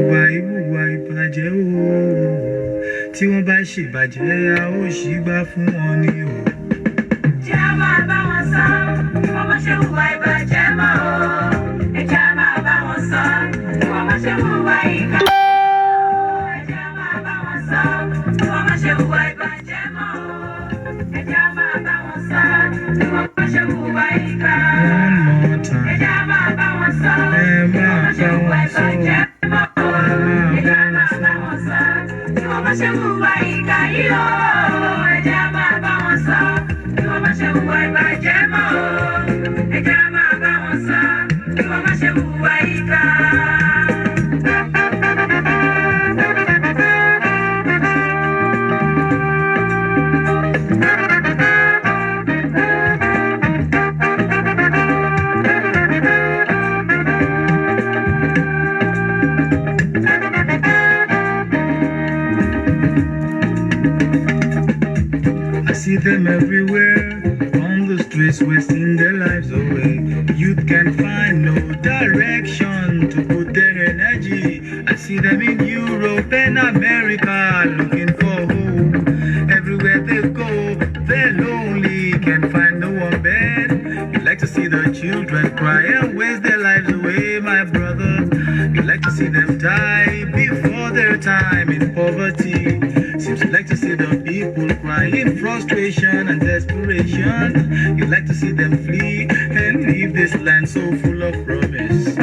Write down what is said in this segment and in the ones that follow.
ìwà ìbàjẹ́ o tí wọ́n bá ṣèbàjẹ́ a ó ṣì gbà fún wọn ni o. Jẹ́ a máa bá wọn sọ kí wọ́n má ṣe hùwà ìbàjẹ́ mọ́ o. Ẹ jẹ́ a máa bá wọn sọ kí wọ́n má ṣe hùwà ìkà. Ẹ jẹ́ a máa bá wọn sọ kí wọ́n má ṣe hùwà ìbàjẹ́ mọ́ o. Ẹ jẹ́ a máa bá wọn sọ kí wọ́n má ṣe hùwà ìkà. One more time. Ẹ jẹ́ a máa bá wọn sọ kí wọ́n má ṣe hùwà ìbàjẹ́ mọ́ o. Ẹ jẹ́ a máa bá wọn sọ kí wọ́n má ṣe hùwà ìkà yìí o. Ẹ jẹ́ a máa bá wọn sọ kí wọ́n má ṣe hùwà ìbàjẹ́ mọ́ o. Ẹ jẹ́ a máa bá wọn sọ kí wọ́n má ṣe hùwà ìkà. I see them everywhere on the streets, wasting their lives away. Youth can't find no direction to put their energy. I see them in Europe and America looking for hope. Everywhere they go, they're lonely, can't find no one bed. You like to see the children cry and waste their lives away, my brother. You like to see them die before their time in poverty. Seems you like to see the people cry in frustration and desperation. You like to see them flee and leave this land so full of promise.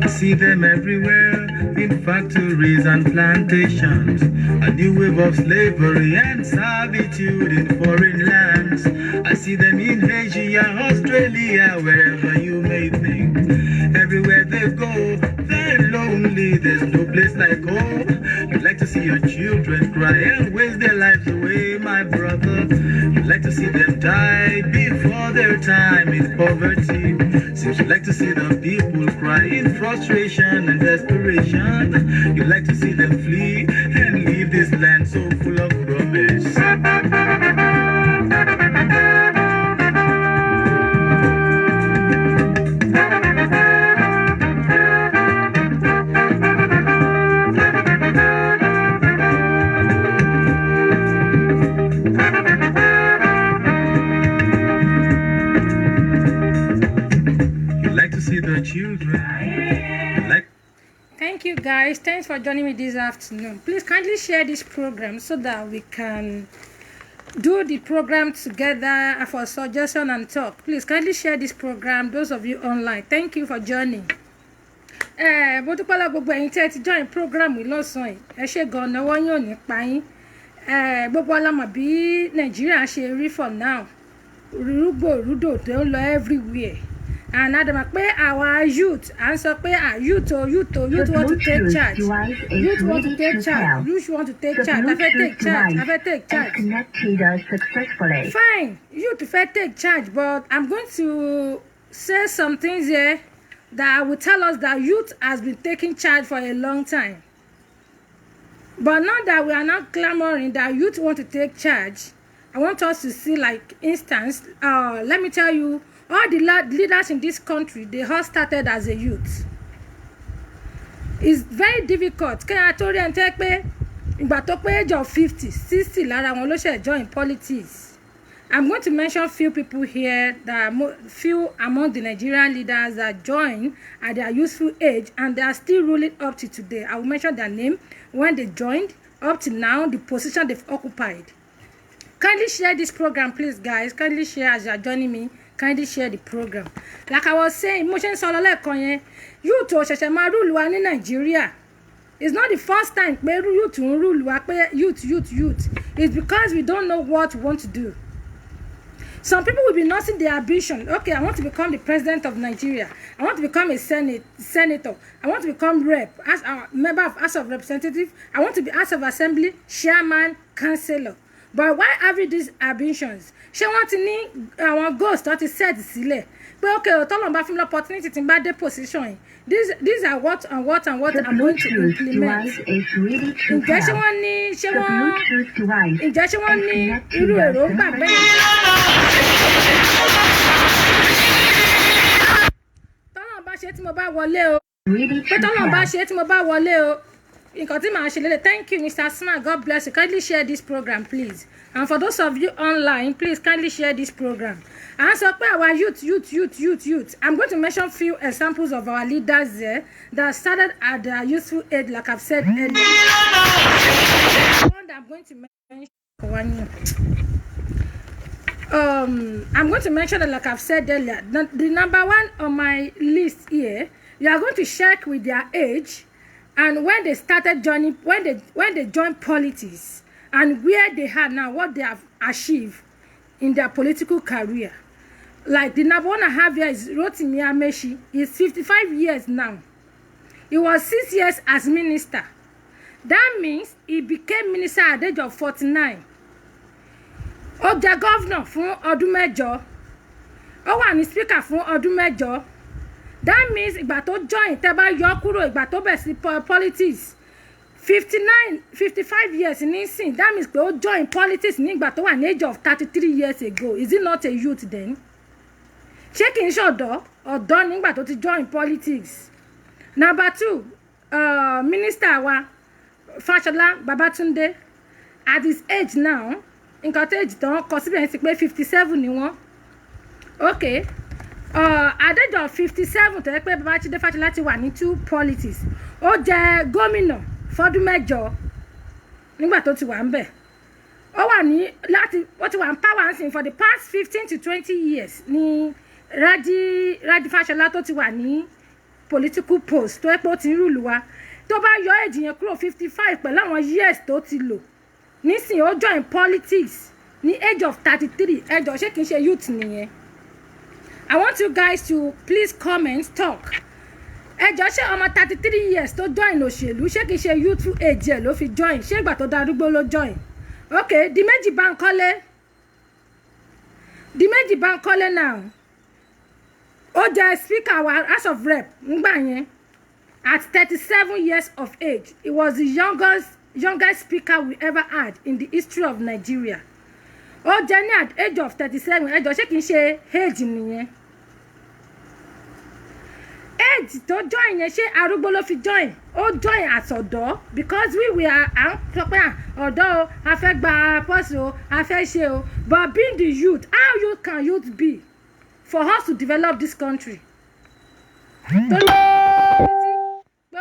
I see them everywhere in factories and plantations. A new wave of slavery and servitude in foreign lands. I see them in Asia, Australia, wherever you may think. Everywhere they go, they're lonely, there's no place like home. You like to see your children cry and waste their lives away, my brother. You like to see them die before their time in poverty. Seems you like to see the people cry in frustration and desperation. You like to see them flee and leave this land so full of promise. You like to see the children. You like Thank you guys. Thanks for joining me this afternoon. Please kindly share this program so that we can do the program together for suggestion and talk. Please kindly share this program, those of you online. Thank you for joining. Mo dúpẹ́ lọ́wọ́ gbogbo ẹ̀yin tí ẹ ti join program yìí lọ́sàn-án yìí. Ẹ ṣé gan-an náà wọ́n yóò nípa yín. Gbogbo ọlọ́mọ bí Nàìjíríà ṣe rí for now. Rúgbòrúdò tó ń lọ everywhere. And Adama pé our youth à ń sọ pé youth want to take charge. Youth want to take charge. Youth want to take charge. I fẹ́ take charge. I fẹ́ take charge. Connected successfully. Fine, youth fẹ́ take charge, but I'm going to say some things here that will tell us that youth has been taking charge for a long time. But now that we are not clamoring that youth want to take charge, I want us to see like instance. Let me tell you, all the leaders in this country, they all started as a youth. It's very difficult. Kí a tó rí ẹni tẹ́ pé ìgbà tó pé age of 50, 60 lára wọn ló ṣe join politics. I'm going to mention few people here that few among the Nigerian leaders that joined at their youthful age and they are still ruling up to today. I will mention their name when they joined up to now, the position they've occupied. Kindly share this program, please, guys. Kindly share as you are joining me. Kindly share the program. Like I was saying, mo ṣe ń sọ lẹ́ẹ̀kan yẹn, youth ò ṣẹ̀ṣẹ̀ máa rúlu wa ní Nàìjíríà. It's not the first time pé youth ń rúlu wa pé youth. It's because we don't know what we want to do. Some people will be nursing their ambition. Okay, I want to become the president of Nigeria. I want to become a senator. I want to become rep, as a member of House of Representatives. I want to be House of Assembly, chairman, councillor. But why having these ambitions? Ṣé wọ́n ti ní àwọn goals tó ti set sílẹ̀ pé okay tọ́lọ́run bá fún mi opportunity tí n bá dé position yìí these are what I'm going to implement. Ǹjẹ́ ṣé wọ́n ní irú èròǹgbà bẹ́ẹ̀? Tọ́lọ́run bá ṣe tí mo bá wọlé o pé tọ́lọ́run bá ṣe tí mo bá wọlé o nǹkan tí màá ṣe lélẹ̀. Thank you Mr. Smart, God bless you. Kindly share this program please, and for those of you online please kindly share this program. À ń sọ pé our youth. I'm going to mention few examples of our leaders there that started at their youthful age, like I've said earlier. One that I'm going to mention I'm going to mention that, like I've said earlier, the number one on my list here, you are going to check with their age and when they started joining, when they joined politics, and where they are now, what they have achieved in their political career. Like the number one I have here is Rotimi Amaechi. He's 55 years now. He was 6 years as minister. That means he became minister at the age of 49. Ó jẹ́ governor fún ọdún mẹ́jọ. Ó wà ní speaker fún ọdún mẹ́jọ. That means ìgbà tó join tẹ́ bá yọ kúrò ìgbà tó bẹ̀ sí politics 55 years nísìn. That means pé ó join politics nígbà tó wà ní age of 33 years ago. Is he not a youth then? Ṣé kì í ṣe ọ̀dọ́ nígbà tó ti join politics? Number 2, minister wa Fashola Babatunde, at his age now, nǹkan tó age tán kọ síbẹ̀ ní sí pé 57 ni wọ́n. Okay. At the age of 57 tó yẹ pé Babátúndé Fáṣọlá ti wà ní 2 politics. Ó jẹ́ gómìnà fọ́dún mẹ́jọ nígbà tó ti wà ń bẹ̀. Ó ti wà ń power nsìn for the past 15 to 20 years ní Raji Fáṣọlá tó ti wà ní political post tó yẹ pé ó ti ń rúlu wa. Tó bá yọ age yẹn kúrò 55 pẹ̀lú àwọn years tó ti lò. Nísìn ó join politics ní age of 33. Ẹjọ́ ṣé kìí ṣe youth nìyẹn? I want you guys to please comment, talk. Ẹjọ́ ṣé ọmọ 33 years tó join òṣèlú ṣé kìí ṣe youthful age ẹ̀ ló fi join? Ṣé ìgbà tó darúgbó ló join? Okay, Dimeji Bankole now. Ó jẹ́ speaker wa House of Rep nígbà yẹn. At 37 years of age, he was the youngest speaker we ever had in the history of Nigeria. Ó jẹ́ ní at age of 37. Ẹjọ́ ṣé kìí ṣe age nìyẹn? Age tó join yẹn ṣé arúgbó ló fi join? Ó join as ọ̀dọ́ because we are sọ pé ọ̀dọ́ o, a fẹ́ gba post o, a fẹ́ ṣe o. But being the youth, how youth can youth be for us to develop this country?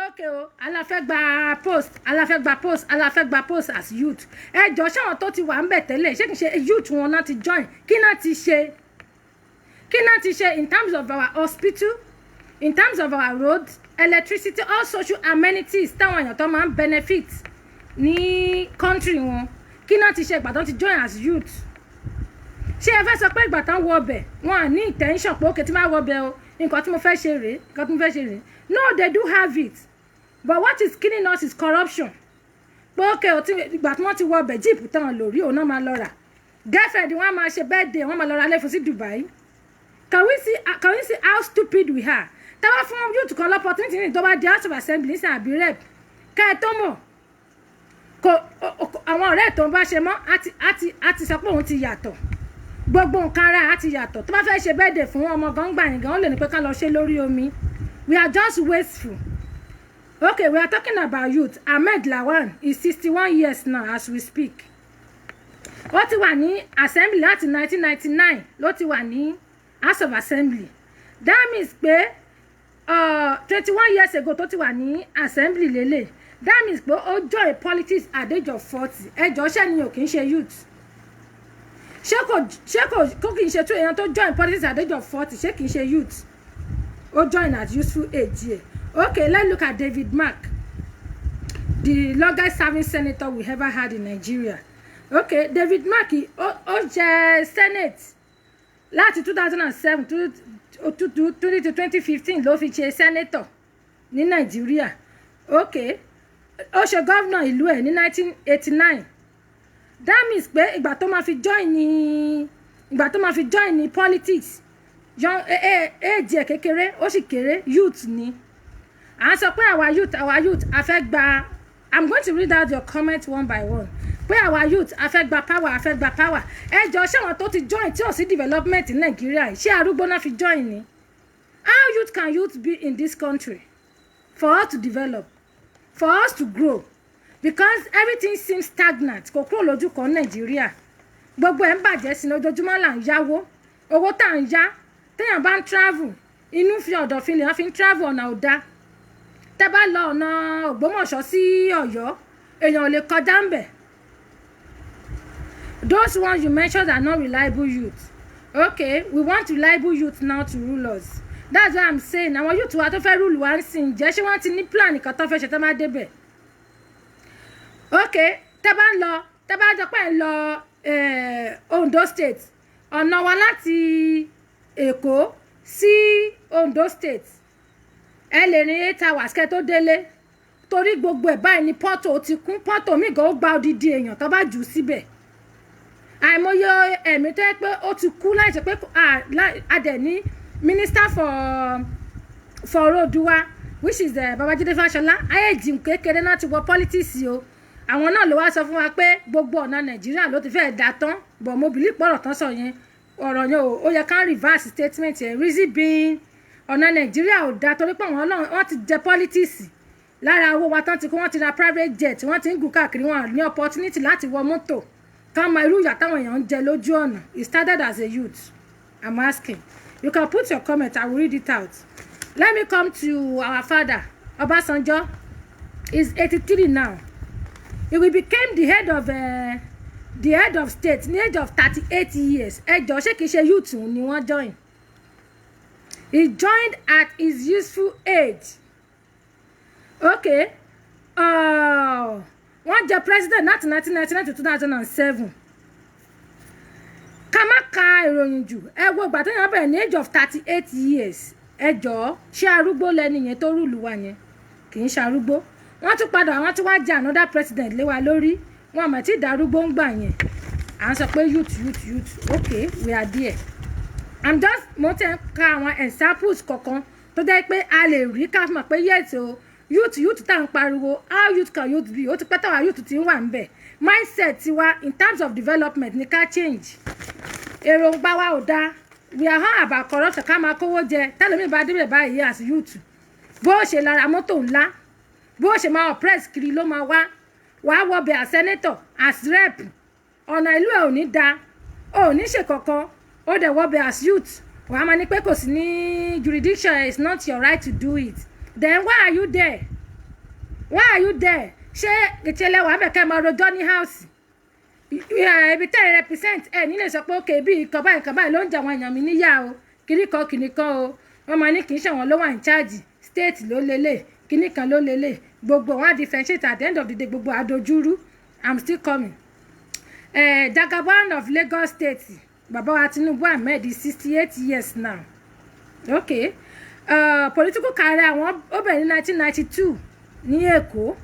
Okay o, aláfẹ́ gba post as youth. Ẹjọ́ ṣé àwọn tó ti wà ń bẹ̀ tẹ́lẹ̀ ṣé kìí ṣe youth wọn náà ti join? Kí náà ti ṣe in terms of our hospital, in terms of our roads, electricity, all social amenities táwọn èèyàn tó máa ń benefit ní country wọn? Kí náà ti ṣe ìgbà tó ti join as youth? Ṣé ẹ fẹ́ sọ pé ìgbà tán wọ ọbẹ̀ wọn à ní intention pé okay tí máa wọ ọbẹ̀ o nǹkan tí mo fẹ́ ṣe rèé? No, they do have it, but what is killing us is corruption. Pé okay o tí ìgbà tí wọ́n ti wọ ọbẹ̀ jíìpù tán lórí òun náà máa lọ rà girlfriend wọn máa ṣe birthday wọn máa lọ ra lẹ́fún sí Dubai. Can we see how stupid we are? Táwa fún youth kan l'opportunity ní tó bá di House of Assembly ní sàbí rep kẹ́ ẹ tó mọ̀ àwọn ọ̀rẹ́ tó ń bá ṣe mọ́ àti sọ pé òun ti yàtọ̀, gbogbo nǹkan ara àti yàtọ̀. Tó bá fẹ́ ṣe birthday fún ọmọ gangba yẹn gan ó lè ní pé ká lọ ṣe lórí omi. We are just wasteful. Okay, we are talking about youth. Ahmed Lawan is 61 years now as we speak. Ó ti wà ní assembly láti 1999 ló ti wà ní House of Assembly. That means pé 21 years ago tó ti wà ní assembly lélẹ̀. That means pé ó join politics at the age of 40. Ẹjọ́ ṣé ni ò kì í ṣe youth? Ṣé kò kì í ṣe tó èèyàn tó join politics at the age of 40 ṣé kì í ṣe youth? Ó join at useful age here. Okay, let's look at David Mark, the longest serving senator we ever had in Nigeria. Okay, David Mark ó jẹ́ Senate láti 2007 to 2015 ló fi ṣe senator ní Nigeria. Okay, ó ṣe governor ìlú ẹ̀ ní 1989. That means pé ìgbà tó máa fi join ní politics young age kékeré ó sì kéré youth ni à ń sọ pé our youth a fẹ́ gba I'm going to read out your comment one by one pé our youth a fẹ́ gba power ẹ jọ ṣé àwọn tó ti join tí ò sí development in Nigeria ṣé arúgbó náà fi join ni how youth can youth be in this country for us to develop for us to grow because everything seems stagnant kò kúrò lójú kan Nigeria gbogbo ẹ̀ ń bàjẹ́ sí lójoojúmọ́ là ń yáwó owó tá à ń yá téèyàn bá ń travel inú fi ọ̀dọ̀fin lèèyàn fi ń travel ọ̀nà ò dá tẹ́ bá lọ ọ̀nà Ògbómọ̀ṣọ́ sí Ọ̀yọ́ èèyàn ò lè kọjá ń bẹ̀. Those ones you mentioned are not reliable youth. Okay, we want reliable youth now to rule us. That's what I'm saying. Àwọn youth wa tó fẹ́ rule wa ń sìn jẹ́ ṣé wọ́n ti ní plan nìkan tó fẹ́ ṣe tó máa débẹ̀. Okay, tẹ́ bá jọ pé ń lọ Ondo State ọ̀nà wa láti Èkó sí Ondo State ẹ lè ní 8 hours kẹ́ tó délé torí gbogbo ẹ̀ báyìí ni pọ́tò ti kún pọ́tò mi gan ó gba odidi èèyàn tó bá jù síbẹ̀ àìmọye ẹ̀mí tó yẹ pé ó ti kú láì ṣe pé adẹ̀ ní minister for Oòduà which is Babájídé Fáṣọlá ayéjì kékeré náà ti wọ politics o àwọn náà ló wá sọ fún wa pé gbogbo ọ̀nà Nàìjíríà ló ti fẹ́ẹ̀ dá tán bọ̀ mo bìlí pọ̀rọ̀ tán sọ yẹn ọ̀rọ̀ yẹn ó yẹ ká reverse statement yẹn reason being ọ̀nà Nàìjíríà ò dá torí pé wọ́n ti jẹ politics lára owó wa tán ti kó wọ́n ti ra private jet wọ́n ti ń gùn káàkiri wọn ní opportunity láti wọ mọ́tò ká mọ irú ìyà táwọn èèyàn ń jẹ lójú ọ̀nà it started as a youth I'm asking you can put your comment I will read it out. Let me come to our father Obasanjo is 83 now. He became the head of state ní age of 38 years ẹjọ́ ṣé kìí ṣe youth ni wọ́n join. He joined at his useful age. Okay. Wọ́n jẹ́ president láti 1999 to 2007. Ká má ka ìròyìn jù ẹ wo ìgbà tó yàn bẹ̀rẹ̀ ní age of 38 years ẹjọ́ ṣé arúgbó lẹ́ni yẹn tó rúlu wa yẹn kì í ṣe arúgbó. Wọ́n tún padà wọ́n tún wá jẹ́ another president lé wa lórí wọn àmọ́ tí ìdarúgbó ń gbà yẹn à ń sọ pé youth okay we are there. I'm just mo tẹ́ ń ka àwọn examples kọ̀ọ̀kan tó jẹ́ pé a lè rí ká mọ̀ pé yes o youth tá ń pariwo how youth can youth be ó ti pẹ́ táwa youth ti ń wà ń bẹ̀ mindset tiwa in terms of development ní ká change èròǹgbà wa ò dáa we are all about corruption ká máa kówó jẹ tẹ́lẹ̀mí bá débẹ̀ báyìí as youth bó ṣe lára mọ́tò ńlá bó ṣe máa oppress kiri ló máa wá wọbẹ̀ as senator as rep ọ̀nà ìlú ẹ̀ ò ní da ò ní ṣe kankan ó dẹ̀ wọbẹ̀ as youth wàá máa ní pé kò sí ní jurisdiction it's not your right to do it then why are you there ṣé ìtẹ̀lẹ̀ wàá bẹ̀ kẹ́ máa rojọ́ ní house ibi tẹ́ ẹ represent ẹ nílé sọ pé ókè bí nǹkan báyìí ló ń jà àwọn èèyàn mi níyà o kìnnìkan o wọ́n máa ní kì í ṣe àwọn ló wà in charge state ló lélẹ̀ kìnnìkan ló lélẹ̀ gbogbo wọn á differentiate at the end of the day gbogbo àdójúrú I'm still coming. Jagaban of Lagos State bàbá wa Tinubu Ahmed is 68 years now. Okay. Political career àwọn ó bẹ̀rẹ̀ ní 1992 ní Èkó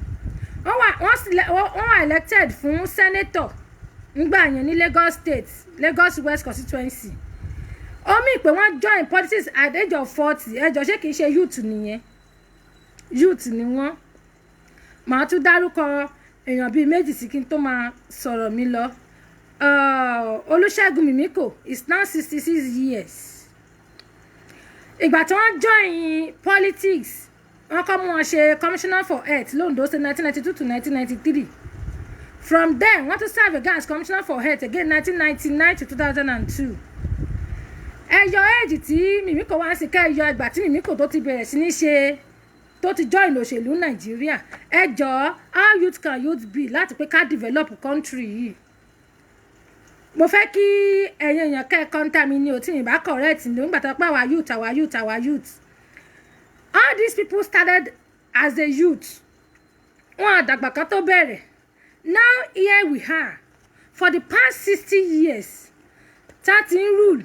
wọ́n wà elected fún senator nígbà yẹn ní Lagos State Lagos West constituency ó mì pé wọ́n join politics at the age of 40 ẹjọ́ ṣé kìí ṣe youth nìyẹn youth ni wọ́n màá tún dárúkọ èèyàn bíi méjì sí kí n tó máa sọ̀rọ̀ mi lọ Olúṣẹ́gun Mímíkò is now 66 years ìgbà tí wọ́n join politics wọ́n kọ́ mú wọn ṣe commissioner for health londo state 1992 to 1993 from then wọ́n tún serve again as commissioner for health again 1999 to 2002 ẹyọ èjì tí Mímíkò wá sí kẹyọ ìgbà tí Mímíkò tó ti bẹ̀rẹ̀ sí ní ṣe tó ti join òṣèlú Nàìjíríà ẹjọ́ how youth can youth be láti pé ká develop country yìí mo fẹ́ kí ẹ̀yin èèyàn kẹ́ kọ́ńtà mi ní o tí mi bá correct ní nígbà tó pé our youth all these people started as a youth wọn àdàgbà kan tó bẹ̀rẹ̀ now here we are for the past 60 years that in rule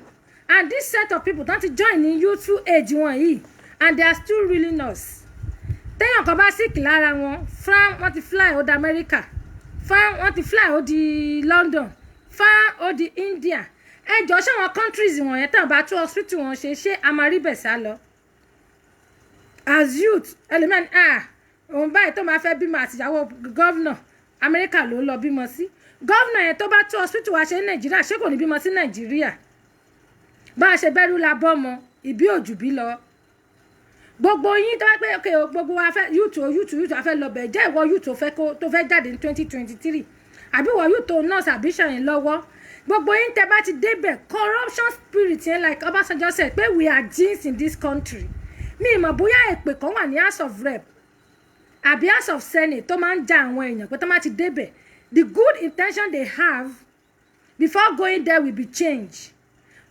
and this set of people that join in youthful age wọn yìí and they are still ruling us téèyàn kan bá sick lára wọn wọ́n ti fly ó di America wọ́n ti fly ó di London ó di India ẹjọ́ ṣé àwọn countries wọ̀nyẹn tán bá tún hospital wọn ṣe a máa rí bẹ̀ sá lọ as youth element òun báyìí tó máa fẹ́ bímọ àtìyàwó gọ́vnà Amẹ́ríkà ló lọ bímọ sí gọ́vnà yẹn tó bá tún hospital wa ṣe ní Nàìjíríà ṣé kò ní bímọ sí Nàìjíríà bá a ṣe bẹ́rù la bọ́mọ ìbí òjù bí lọ gbogbo yín tó wá pé okay gbogbo wa fẹ́ youth a fẹ́ lọ bẹ̀ jẹ́ ìwọ youth tó fẹ́ jáde ní 2023 àbí ìwọ youth nurse àbí ṣàyìn lọ́wọ́ gbogbo yín tẹ́ bá ti débẹ̀ corruption spirit yẹn like Ọbásanjọ́ said pé we are jinx in this country mi ìmọ̀ bóyá èpè kan wà ní House of Rep àbí House of Senate tó máa ń ja àwọn èèyàn pé tó máa ti débẹ̀ the good intention they have before going there will be changed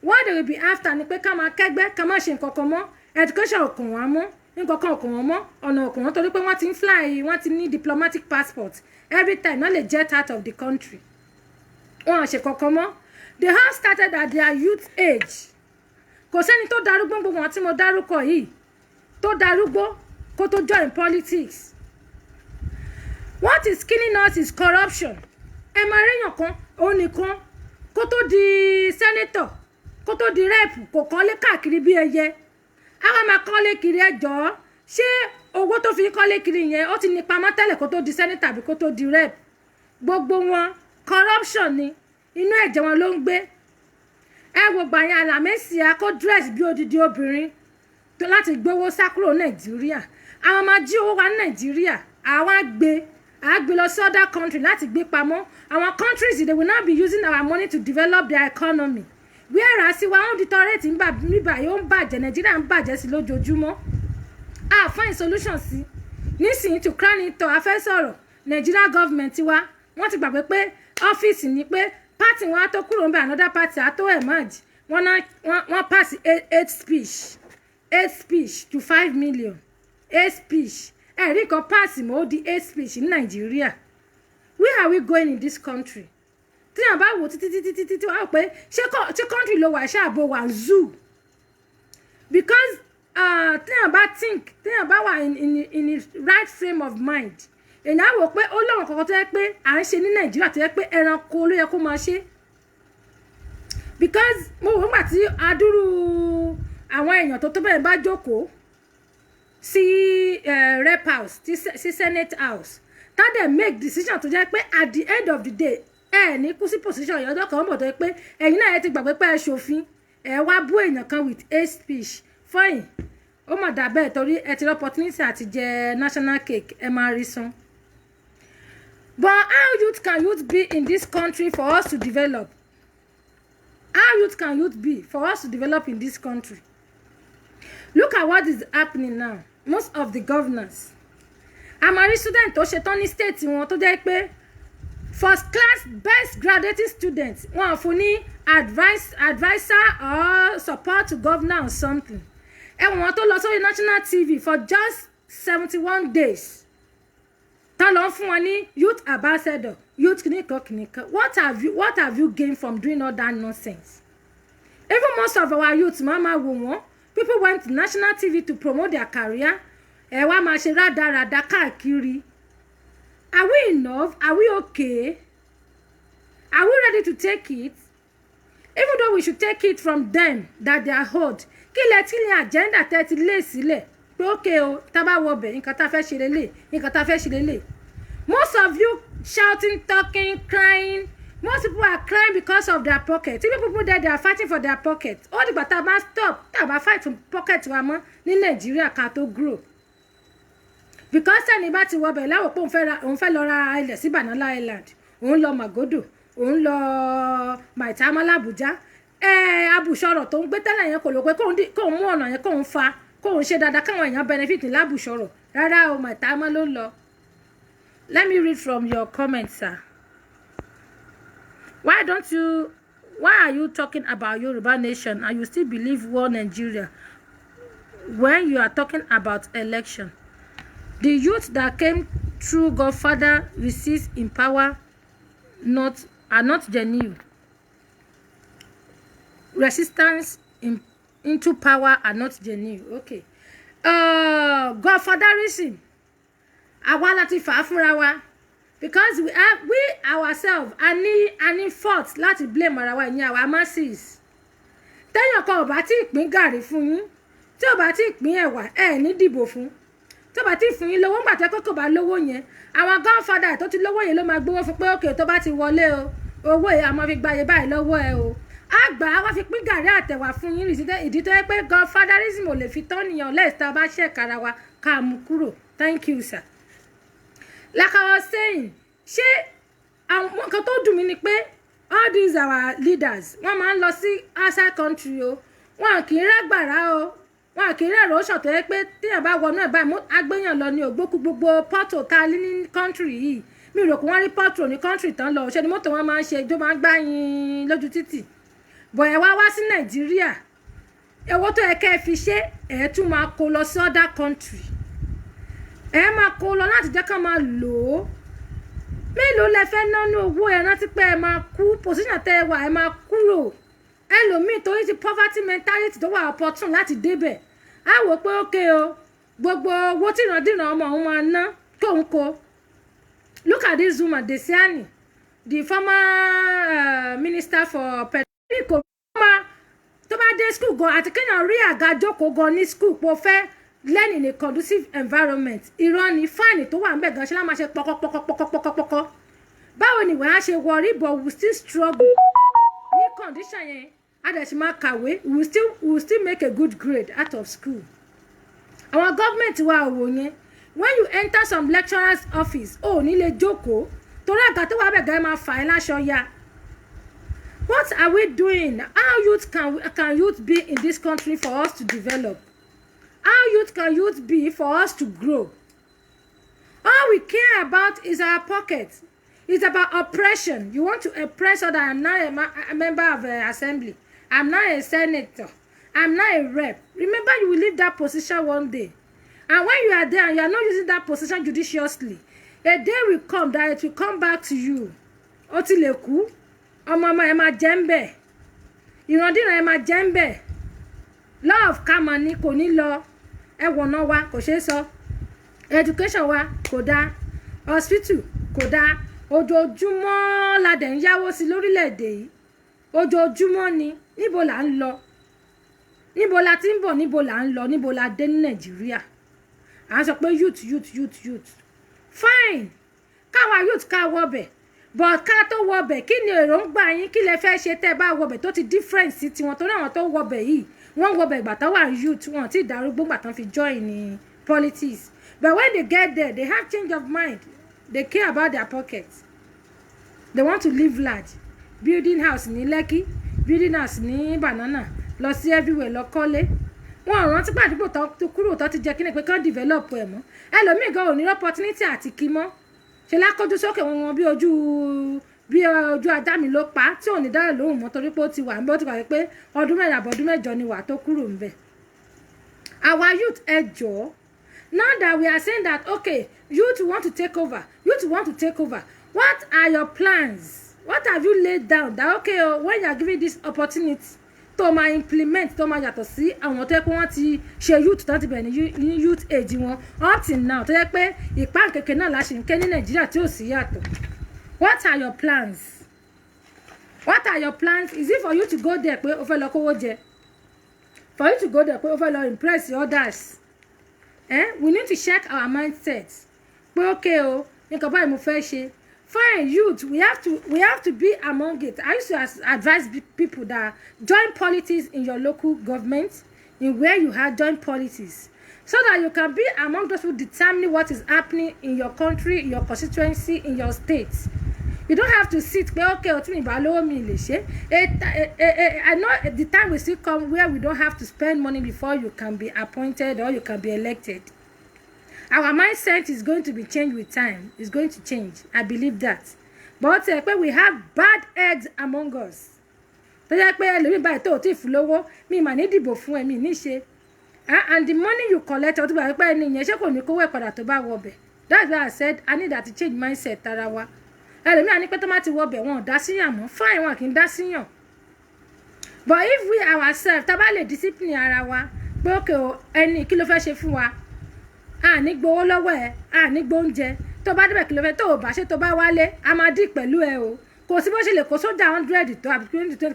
what they will be after ni pé ká máa kẹ́gbẹ́ ká máa ṣe nǹkan kan mọ́ education ọkàn wọn mọ́ nǹkan kan ọkàn wọn mọ́ ọ̀nà ọkàn wọn torí pé wọ́n ti ń fly wọ́n ti ní diplomatic passport every time wọ́n lè jet out of the country wọn ṣe kankan mọ́ they all started at their youth age kò sẹ́ni tó darúgbó gbogbo wọn tí mo dárúkọ yìí tó darúgbó kó tó join politics what is killing us is corruption ẹ máa réyàn kan òun nìkan kó tó di senator kó tó di rep kò kọ́lé káàkiri bí ẹyẹ àwọn máa kọ́lé kiri ẹjọ́ ṣé owó tó fi kọ́lé kiri yẹn ó ti ní pamọ́ tẹ́lẹ̀ kó tó di senator àbí kó tó di rep gbogbo wọn corruption ni inú ẹ̀jẹ̀ wọn ló ń gbé ẹ wo gbàyàn Alámẹ́sì kó dress bí odidi obìnrin tó láti gbowó sá kúrò Nàìjíríà àwọn máa jí owó wa ní Nàìjíríà àwọn àgbè lọ sí other country láti gbé pamọ́ àwọn countries they will not be using our money to develop their economy whereas wa wọ́n deteriorate níbà yóò ń bàjẹ́ Nàìjíríà ń bàjẹ́ sí lójoojúmọ́ find solution sí nísìnyí to crown it all afẹ́ sọ̀rọ̀ Nigeria government wa wọ́n ti gbàgbé pé ọ́fíìsì ni pé party wọn á tó kúrò ń bẹ another party á tó emerge wọ́n pass 8 speech to 5 million 8 speech ẹ̀rí kan pass mọ́ ó di 8 speech ní Nàìjíríà where are we going in this country tí wọ́n bá wò títí wọ́n á pé ṣé country ló wà ṣáàbò wà zoo because tí wọ́n bá think tí wọ́n bá wà in the right frame of mind èèyàn á wò pé ó lọ́wọ́ kankan tó yẹ pé à ń ṣe ní Nàìjíríà tó yẹ pé ẹranko ló yẹ kó máa ṣe because mo wò nígbà tí adúrú àwọn èèyàn tó bẹ́ẹ̀ bá jókòó sí rep house sí senate house tá dẹ̀ make decision tó jẹ́ pé at the end of the day ní kú sí position yẹn ọjọ́ kan bọ̀ tó yẹ pé ẹ̀yin náà ẹ ti gbàgbé pé ẹ ṣòfin wá bú èèyàn kan with 8 speech fine ó mọ̀ dà bẹ́ẹ̀ torí ẹ ti rí opportunity àti jẹ national cake ẹ máa rí san. But how can youth be in this country for us to develop? How can youth be for us to develop in this country? Look at what is happening now. Most of the governors. Àmàrí student tó ṣetán ní state wọn tó jẹ́ pé first class best graduating students wọn fún ní advisor or support to governor or something. Ẹ̀wọ̀n tó lọ sórí national TV for just 71 days. Tán lọ fún wọn ní youth ambassador youth kìnìkan what have you gained from doing all that nonsense? Even most of our youth mama wò wọ́n people went to national TV to promote their career ẹ wá máa ṣe rádaràda káàkiri. Are we enough? Are we okay? Are we ready to take it? Even though we should take it from them that they are hold kí lẹ tí ní agenda tẹ́ ti lé sílẹ̀ pé okay o tá bá wọ bẹ̀ nǹkan tá fẹ́ ṣe lélẹ̀ nǹkan tá fẹ́ ṣe lélẹ̀. Most of you shouting, talking, crying. Most people are crying because of their pocket. Even people there, they are fighting for their pocket. All the but about stop, about fight for pocket wa mọ́ ní Nigeria ká tó grow. Because ẹni bá ti wọ bẹ̀ láwọ̀ pé òun fẹ́ lọ ra ilẹ̀ sí Banana Island, òun lọ Magodo, òun lọ Maitama l'Abuja. Abùsọ̀rọ̀ tó ń gbé tẹ́lẹ̀ yẹn kò lò pé kóun mú ọ̀nà yẹn kóun fa kóun ṣe dáadáa káwọn èèyàn benefit l'Abùsọ̀rọ̀. Rárá o Maitama ló lọ. Let me read from your comments, sir. Why are you talking about Yoruba nation and you still believe one Nigeria when you are talking about election? The youth that came through Godfather received in power are not genuine. Resistance into power are not genuine. Okay. Godfatherism. Àwa láti fà á fúnra wa because we ourselves any fault láti blame ara wa ní our masses. Téèyàn kan ò bá tí pín gàrí fún yín, tí ò bá tí pín ẹ̀wà ẹ ní dìbò fún, tí ò bá tí fún yín lówó ńgbà tẹ́ kókò bá lówó yẹn àwọn godfather tó ti lówó yẹn ló máa gbówó fún pé okay tó bá ti wọlé o owó yẹn a máa fi gbàyè báyìí lọ́wọ́ ẹ o àgbà wá fi pín gàrí àtẹ̀wà fún yín ìdí tó yẹ pé godfatherism ò lè fi tán nìyàn lẹ́ẹ̀ta bá ṣẹ̀kára wa ká mú kúrò. Thank you sir. Like I was saying, ṣé àwọn nǹkan tó dùn mí ni pé all these our leaders wọ́n máa ń lọ sí outside country o, wọn kì í rágbàrá o, wọn kì í rẹ̀ rọ́ṣọ̀ tó yẹ pé téèyàn bá wọnú ẹ̀ báyìí agbéyàn lọ ní ògbókú gbogbo pọ́tò tá a lé ní country yìí mi rò pé wọ́n rí pọ́tò ní country tán lọ ṣe ni mọ́tò wọn máa ń ṣe ijó máa ń gbá yín lójú títì bọ̀ ẹ̀ wá sí Nàìjíríà owó tó yẹ kẹ́ ẹ fi ṣe ẹ̀ tún máa kó lọ sí other country ẹ̀ máa kó lọ láti jẹ́ ká máa lò ó mélòó lẹ fẹ́ nánú owó ẹ rántí pé ẹ máa kú position tẹ́ ẹ wà ẹ máa kúrò ẹlòmíì torí ti poverty mentality tó wà opportune láti débẹ̀ á wò pé ókè o gbogbo owó tí ìrandíran ọmọ òun máa ná tóun kó. Look at this woman Desiani, the former minister for petroleum. Tó bá dé school gan àti kéèyàn rí àga jókòó gan ní school pé ó fẹ́ learn in a conducive environment irọ́ ni fáànì tó wà ń bẹ̀ gan ṣe lá máa ṣe pọ́kọ́pọ́kọ́pọ́kọ́pọ́kọ́ báwo ni wàá ṣe worry but we still struggle ní condition yẹn a dẹ̀ ṣe máa kàwé we will still make a good grade out of school. Àwọn gọ́ọ̀mẹ̀ntì wa ò wò yẹn when you enter some lecturer's office ó ní lè jókòó torí àga tó wà bẹ̀ gan máa fà ẹ́ láṣọ ya. What are we doing? How youth can youth be in this country for us to develop? How youth can youth be for us to grow? All we care about is our pockets. It's about oppression. You want to oppress others. I'm not a member of the assembly. I'm not a senator. I'm not a rep. Remember, you will leave that position one day. And when you are there and you are not using that position judiciously, a day will come that it will come back to you. Otileku, ọmọ ẹ máa jẹ ń bẹ̀. Ìrandíran ẹ máa jẹ ń bẹ̀. Law of karma ni kò ní lọ. Ẹ̀wọ̀nà wa kò ṣeé sọ. Education wa kò dáa. Hospital kò dáa. Ojoojúmọ́ la dẹ̀ ń yáwó sí lórílẹ̀‐èdè yìí. Ojoojúmọ́ ni. Níbo là ń lọ? Níbo la ti ń bọ̀? Níbo là ń lọ? Níbo la dé ní Nàìjíríà? À ń sọ pé youth. Fine. Káwa youth ká wọbẹ̀. But ká tó wọbẹ̀ kí ni èròǹgbà yín kí lẹ fẹ́ ṣe tẹ́ bá wọbẹ̀ tó ti different sí tiwọn torí àwọn tó wọbẹ̀ yìí wọ́n wọbẹ̀ ìgbà tó wà youth wọn ti darúgbó ìgbà tán fi join ní politics. But when they get there they have change of mind. They care about their pockets. They want to live large. Building house ní Lekki, building house ní Banana, lọ sí everywhere lọ kọ́lé. Wọ́n rántí pé àdúgbò tó kúrò tó ti jẹ́ kí ni pé kán develop ẹ̀ mọ́. Ẹlòmíì gan ò ní opportunity àti kí mọ́. Ṣe lákọ́jú sókè wọn bí ojú ajá mi ló pa tí ò ní dáre lóhùn mọ́ torí pé ó ti wà níbẹ̀ ó ti wà pé ọdún mẹ́rin àbọ̀dún mẹ́jọ ni wà tó kúrò níbẹ̀. Our youth ẹ jọ̀ọ́. Now that we are saying that okay youth want to take over what are your plans? What have you laid down that okay when you are given this opportunity tó máa implement tó máa yàtọ̀ sí àwọn tó yẹ pé wọ́n ti ṣe youth tó ti bẹ̀rẹ̀ ní youth age wọn up till now tó yẹ pé ìpáǹ kékeré náà la ṣe ń ké ní Nàìjíríà tí ò sí yàtọ̀. What are your plans? Is it for you to go there pé o fẹ́ lọ kówó jẹ? For you to go there pé o fẹ́ lọ impress others? We need to check our mindset. Pé okay o nǹkan báyìí mo fẹ́ ṣe. Fine, youth, we have to be among it. I used to advise people that join politics in your local government, in where you have joined politics, so that you can be among those who determine what is happening in your country, in your constituency, in your state. You don't have to sit, okay, I know the time will still come where we don't have to spend money before you can be appointed or you can be elected. Our mindset is going to be changed with time. It's going to change. I believe that. But we have bad eggs among us. And the money you collect, that's why I said I need that to change mindset. Fine, but if we ourselves, discipline ní gbowó lọ́wọ́ ẹ̀ ní gbóúnjẹ tó bá débẹ̀ kí ló fẹ́ tó o bá ṣe tó bá wálé a máa dì pẹ̀lú ẹ o kò sí bó ṣe lè kó sójà 100 tó àbí 20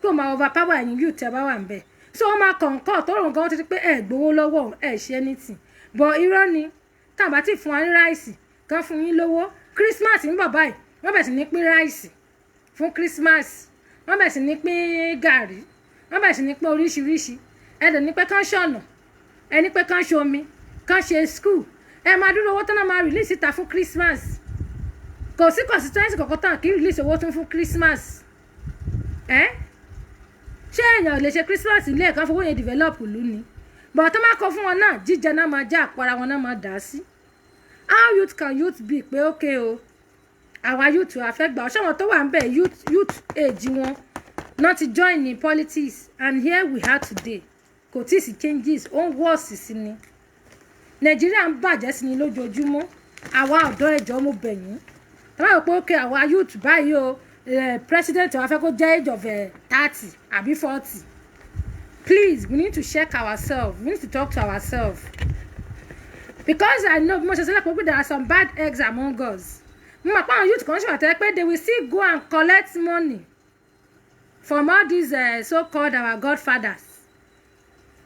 kó máa overpower ẹ̀yìn yóò tẹ́ bá wà ń bẹ̀ so wọ́n máa kọ̀ǹkọ̀ tó rùn gan ti pé ẹ̀ gbowó lọ́wọ́ ẹ̀ ṣe anything but irọ́ ni tàbá tí fún wa ní ráìsì kan fún yín lówó Christmas ń bọ̀ báyìí wọ́n bẹ̀ sí ní pín ráìsì fún Christmas wọ́n bẹ̀ sí ní pín gàrí wọ́n bẹ̀ sí ní pín oríṣiríṣi ẹ̀dẹ̀ ní pé kán ṣọ̀nà ẹni pé kán ṣe omi kán ṣe school ẹ máa dúró owó tó náà máa release ìta fún Christmas kò sí constituency kọ̀ọ̀kan tán kí release owó tún fún Christmas ṣé èèyàn lè ṣe Christmas ilé ẹ̀kan fowó yẹn develop ìlú ni but tó máa kọ fún wọn náà jíjẹ náà máa já àpárá wọn náà máa dà á sí how youth can youth be pé okay o àwa youth wa fẹ́ gbà ọ́ ṣọ́wọ́n tó wà ń bẹ̀ youth age wọn náà ti join in politics and here we are today kò tí ì sí changes ó ń wọ́ọ̀sì sí ni Nàìjíríà ń bàjẹ́ sí ni lójoojúmọ́ àwa ọ̀dọ́ ẹ̀jọ́ mo bẹ̀ yín tọ́wọ́ rò pé okay àwa youth báyìí o president wa fẹ́ kó jẹ́ age of 30 àbí 40 please we need to check ourselves we need to talk to ourselves because I know most of the people there are some bad eggs among us mo mọ̀ pé àwọn youth kan ṣe wà tẹ́lẹ̀ pé they will still go and collect money from all these so-called our godfathers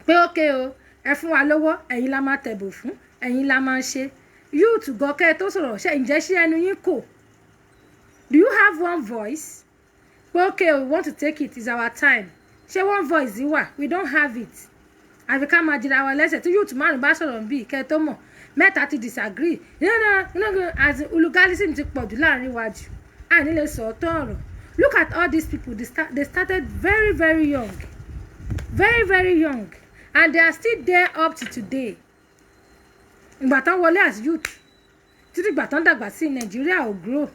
pé okay o ẹ fún wa lówó ẹ̀yin la máa tẹ̀bù fún ẹ̀yin la máa ṣe youth gọ́kẹ́ tó sọ̀rọ̀ ṣe ǹjẹ́ ṣé ẹnu yín kò do you have one voice pé okay we want to take it is our time ṣé one voice yìí wà we don't have it àfi ká máa jìra wa lẹ́sẹ̀ tí youth márùn bá sọ̀rọ̀ bíi kẹ́ tó mọ̀ mẹ́ta ti disagree as olùgálísìm ti pọ̀jù láàrin wájú àní lè sọ ọ̀tọ̀ ọ̀rọ̀ look at all these people they started very very young and they are still there up to today ìgbà tán wọlé as youth títí ìgbà tán dàgbà sí Nàìjíríà ò grow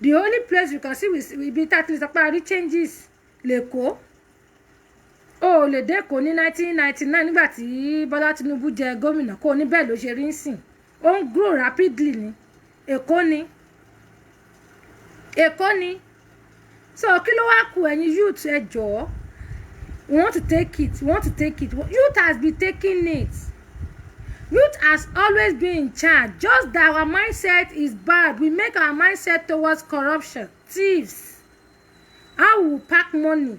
the only place you can see ibi tá a ti lè sọ pé a rí changes lẹ́kọ̀ọ́ ó lè dẹ́kọ̀ọ́ ní 1999 nígbà tí Bọ́lá Tinubu jẹ gómìnà kó ní bẹ́ẹ̀ ló ṣe rí ń sìn ó ń grow rapidly ní Èkó ni so kí ló wá kù ẹ̀yin youth ẹ jọ̀ọ́ we want to take it youth has been taking it youth has always been in charge just that our mindset is bad we make our mindset towards corruption thieves how we will pack money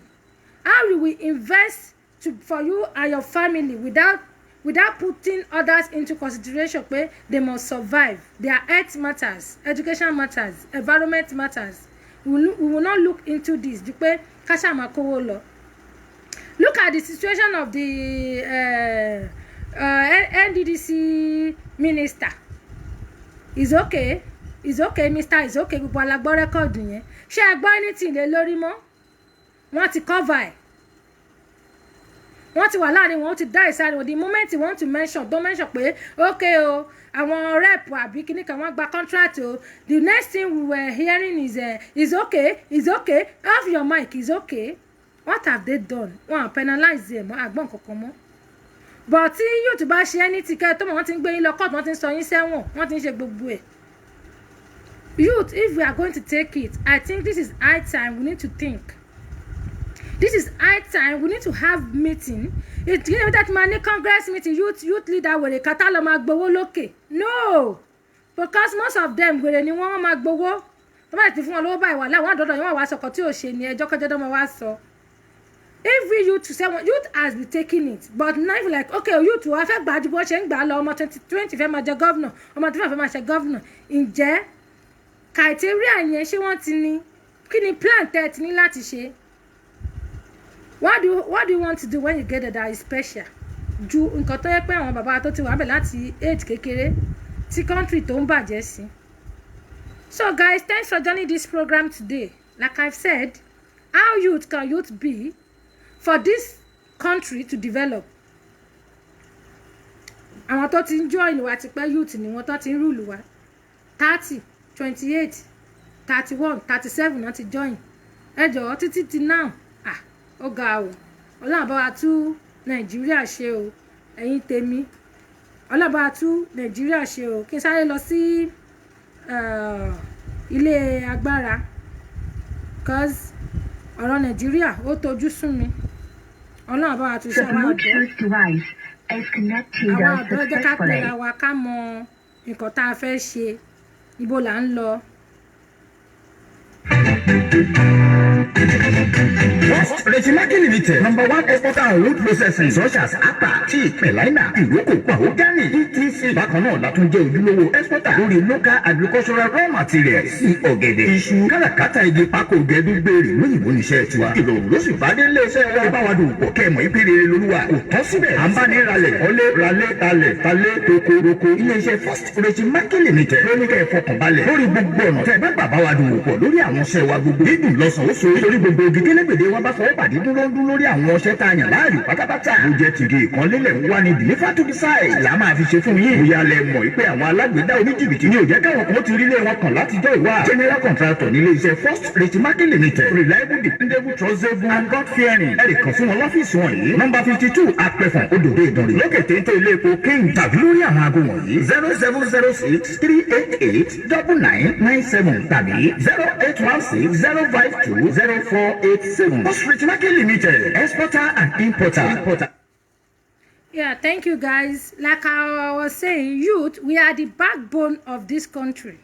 how we will invest for you and your family without putting others into consideration pé they must survive their health matters education matters environment matters we will not look into this ju pé káṣá máa kówó lọ look at the situation of the NDDC minister is okay Mr. is okay gbogbo alágbọ́ rẹ́kọ̀dù yẹn ṣé ẹ gbọ́ anything lé lórí mọ́ wọ́n ti cover ẹ̀ wọ́n ti wà láàrin wọn ó ti dá ìsáré wọn the moment you want to mention don't mention pé okay o àwọn rep àbí kíní kan wọ́n gba contract o the next thing we were hearing is okay have your mic is okay what have they done wọ́n penalize ẹ̀ mọ́ àgbọ̀n kankan mọ́ but tí yóò tún bá ṣe ẹni tí kẹ́ tó mọ̀ wọ́n ti ń gbé yín lọ court wọ́n ti ń sọ yín sẹ́wọ̀n wọ́n ti ń ṣe gbogbo ẹ̀ youth if we are going to take it I think this is high time we need to think. This is high time we need to have meeting. It's you know that money congress meeting youth leader wèrè kátà lọ máa gbowó lókè. No, because most of them wèrè ni wọ́n máa gbowó. Tó bá ti fún wọn lówó báyìí wà láwọn àdọ́dọ̀ yẹn wọ́n wá sọkọ̀ tí ò ṣe ni ẹjọ́ kọjọ́ dọ́mọ wá sọ. Every youth to say youth has been taking it but now if like okay youth wa fẹ́ gbà ju bó ṣe ń gbà lọ ọmọ 2020 fẹ́ máa jẹ governor ọmọ 25 fẹ́ máa ṣe governor ǹjẹ́ criteria yẹn ṣé wọ́n ti ní kí ni plan tẹ́ ti ní láti ṣe. What do you want to do when you get there that is special? Ju nǹkan tó yẹ pé àwọn bàbá tó ti wà bẹ̀ láti age kékeré tí country tó ń bàjẹ́ sí. So guys, thanks for joining this program today. Like I've said, how youth can youth be for this country to develop? Àwọn tó ti ń join wa ti pẹ́ youth ni wọ́n tó ti ń rule wa 30, 28, 31, 37 náà ti join. Ẹ jọ̀ọ́ títí ti now. Ó ga o Ọlọ́run bá wa tú Nàìjíríà ṣe o ẹ̀yin tèmi Ọlọ́run bá wa tú Nàìjíríà ṣe o kí n sáré lọ sí ilé agbára cause ọ̀rọ̀ Nàìjíríà ó tojú sún mi Ọlọ́run bá wa tú ṣe àwọn ọ̀dọ́ jẹ́ ká pera wa ká mọ nǹkan tá a fẹ́ ṣe ibo là ń lọ. First Rechimaki Limited, #1 exporter and wood processing such as Apa, tea, Melina, Iroko, Mahogany, etc. Bákan náà la tún jẹ́ ojúlówó exporter lórí local agricultural raw materials sí ọ̀gẹ̀dẹ̀, iṣu, káràkátà igi pákó gẹdúgbèrè lóyìnbó níṣẹ́ tiwa. Ìrọ̀rùn ló sì bá dé iléeṣẹ́ wa bá wa dùn pọ̀ kẹ́mọ̀ ìpèrè lolúwa. Kò tán síbẹ̀, à ń bá ní ralẹ̀, ọlé, ralẹ̀, talẹ̀, toko, roko. Iléeṣẹ́ First Rechimaki Limited ló ní kẹ́ ẹ fọkàn balẹ̀ lórí gbogbo ọ̀nà tẹ́ bá bàbá wa dùn pọ̀ lórí àwọn iṣẹ́ wa gbogbo. Dídùn lọ́sàn ó so lórí gbogbo igi kélégbèdé wa bá fọwọ́ pàdé dúró lórí àwọn ọṣẹ tá a yàn láàyò pátápátá. Ó jẹ́ tìrì ìkànlélẹ̀ ń wá ní deliver to the site. Là máa fi ṣe fún yín. Bóyá lẹ mọ̀ pé àwọn alágbèédá oníjìbìtì ní ó jẹ́ káwọn kan ti rí ilé wọn kàn látijọ́ ìwà. General contractor ní iléeṣẹ́ First Rechimaki Limited. Reliable, dependable, trustable and God fearing. Ẹ lè kàn sí wọn lọ́fíìsì wọn yìí. Nọ́mbà 52 Apẹ̀fọ̀n Odòdó Ìdànrè. Lókè téńté ilé epo King tàbí lórí àwọn aago wọ̀nyí 0706 388 9997 tàbí 0816 052 0487. First Rechimaki Limited, exporter and importer. Yeah, thank you guys. Like I was saying, youth, we are the backbone of this country.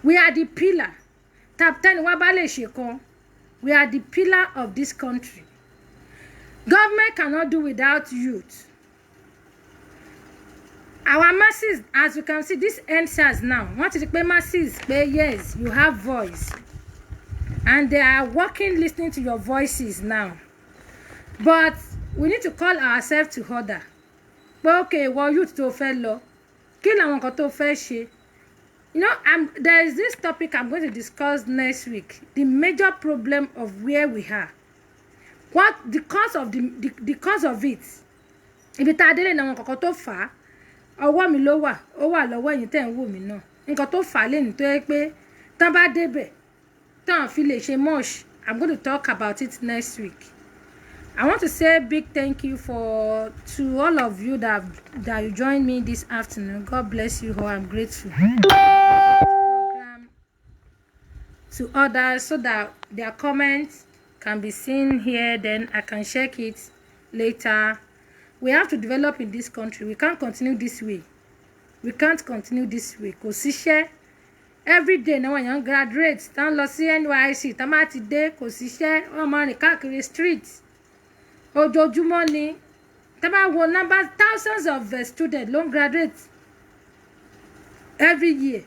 We are the pillar. Tap 10 wabale shekon. We are the pillar of this country. Government cannot do without youth. Our masses, as you can see, this NSAS now. Want to pay masses, pay yes, you have voice. And they are working, listening to your voices now. But we need to call ourselves to order. But okay, well, youth to fellow. Kill àwọn nǹkan tó fẹ́ ṣe. You know, there is this topic I'm going to discuss next week. The major problem of where we are. What the cause of the cause of it. Ibi tá délé na àwọn nǹkan tó fà á. Ọwọ́ mi ló wà, ó wà lọ́wọ́ ẹ̀yin tẹ́ ń wò mí náà. Nǹkan tó fà á lẹ́ni tó yẹ pé tán bá débẹ̀, tán fi lè ṣe much. I'm going to talk about it next week. I want to say a big thank you to all of you that you joined me this afternoon. God bless you all. I'm grateful. Program to others so that their comments can be seen here. Then I can check it later. We have to develop in this country. We can't continue this way. We can't continue this way. Kò síṣẹ́. Every day now when young graduates tán lọ sí NYSC tán máa ti dé kò síṣẹ́ wọ́n máa rìn káàkiri street. Ojoojúmọ́ ni tẹ́ bá wo number thousands of students ló ń graduate every year.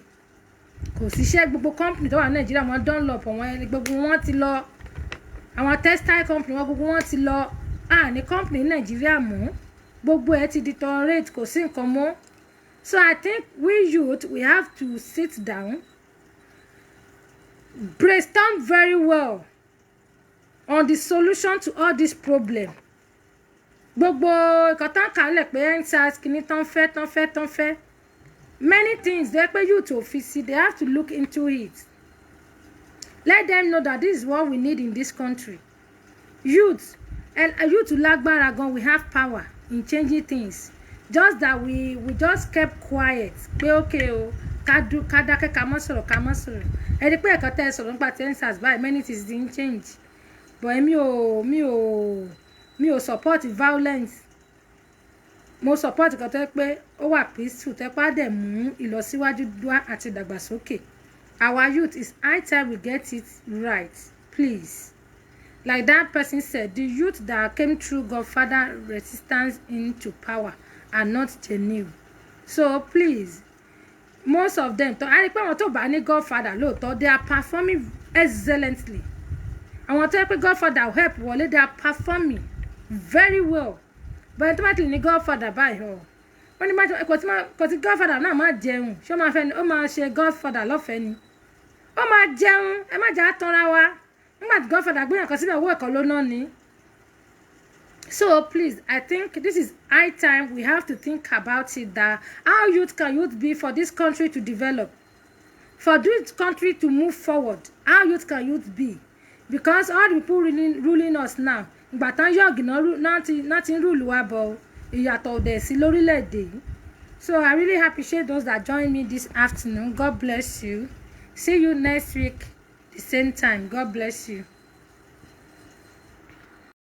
Kò síṣẹ́ gbogbo company tó wà ní Nàìjíríà wọ́n Dunlop wọ́n gbogbo wọn ti lọ àwọn textile company wọ́n gbogbo wọn ti lọ ní company ní Nàìjíríà mọ́ gbogbo ẹ̀ ti deteriorate kò sí nǹkan mọ́. So I think we youth, we have to sit down, brainstorm very well on the solution to all this problem. Gbogbo nǹkan tán kálẹ̀ pé NSAS kìíní tán fẹ́. Many things they pay youth office, they have to look into it. Let them know that this is what we need in this country. Youth, and youth lágbára gan, we have power in changing things. Just that we just kept quiet. Pé okay o, ká dákẹ́ ká má sọ̀rọ̀. Ẹ rí pé ẹ̀kan tẹ́ sọ̀rọ̀ nípa NSAS báyìí many things didn't change. But mi ò support violence. Mo support kan tó pé ó wà peaceful tẹ́ pa dẹ̀ mú ìlọsíwájú dúà àti ìdàgbàsókè. Our youth, is high time we get it right, please. Like that person said, the youth that came through Godfather resistance into power are not genuine. So please, most of them, I want to ban Godfather lóòótọ́, they are performing excellently. I want to help Godfather help wọlé, they are performing very well. But automatically ní Godfather báyìí o. Wọ́n ní máa kò tí Godfather náà máa jẹun. Ṣé ó máa fẹ́ ni ó máa ṣe Godfather lọ́fẹ̀ẹ́ ni. Ó máa jẹun, ẹ má jà tanra wa. Nígbà tí Godfather gbéyàn kan síbẹ̀ owó ẹ̀kọ́ ló ná ni. So please, I think this is high time we have to think about it, that how youth be for this country to develop, for this country to move forward. How youth can youth be? Because all the people ruling us now, ìgbà tán yọ̀gì náà ti ń rúlù wa bọ̀ ìyàtọ̀ ọ̀dẹ̀ sí lórílẹ̀‐èdè. So I really appreciate those that joined me this afternoon. God bless you. See you next week, the same time. God bless you.